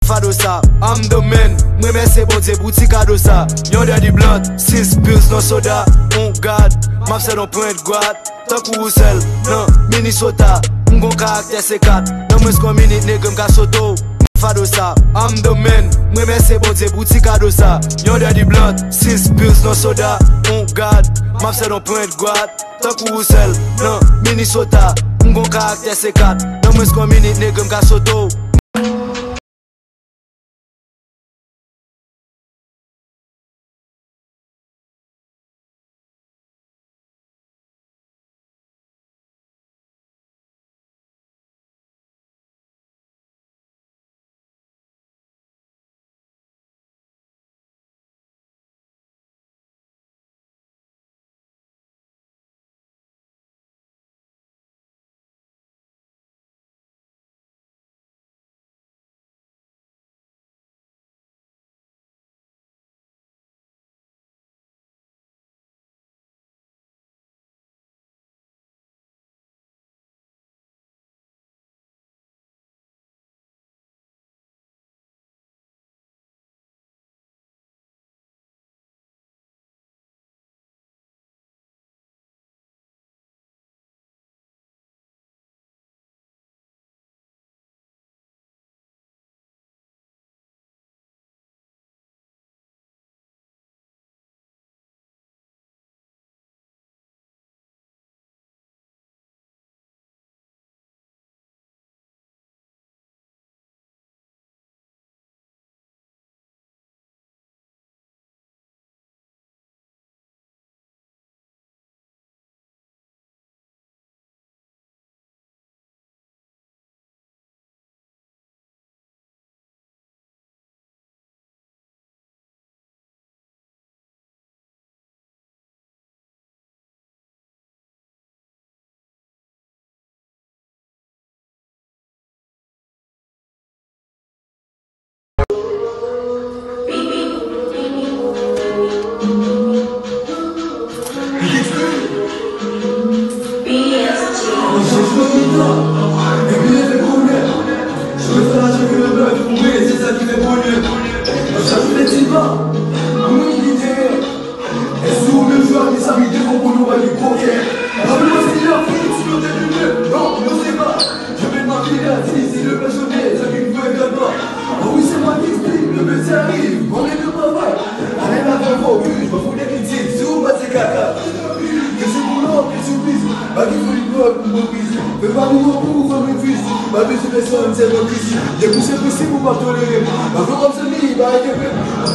Fado sa, I'm the man. Mwen men se bon Dieu boutique cadeau ça. Yon dirty blood, 6 pills non soda. On garde, map se don point guard. Tant kou sel, nan Minnesota. M'gon caractère C4. Dans moins qu'un minute nègre m'ka soto. Fado sa, I'm the man. Mwen men se bon Dieu boutique cadeau ça. Yon dirty blood, 6 pills non soda. On garde, map se don point guard. Tant kou sel, nan Minnesota. M'gon caractère C4. Dans moins qu'un minute nègre m'ka soto. Fais pas nous pour comme une fille. Ma vie c'est personne, c'est mon fils. J'ai poussé possible pour pas tolérer. Ma vie comme c'est mis, bah il est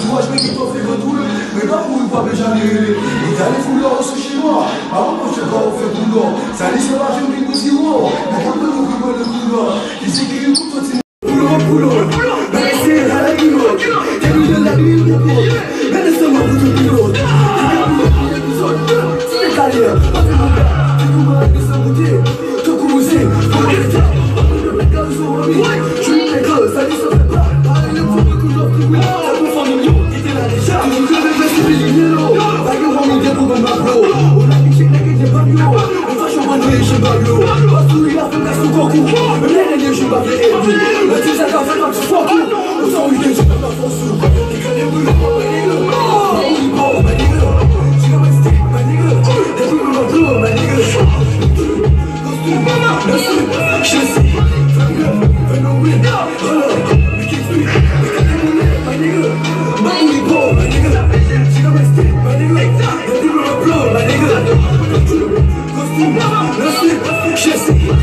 toi je vais qui t'en fait tout le. Mais pas pour une fois que j'en ai eu. Il t'a les foulards au chinois. Avant moi je sais pas où faire pour l'or. Ça laisse la vie au niveau si haut. Mais quand nous nous le couloir. Il sait qu'il est pour toi c'est boulot. Mais c'est à la guillot. T'es lui de la nuit de peau. Mais laisse-moi pour tout boulot. C'est carrière. Just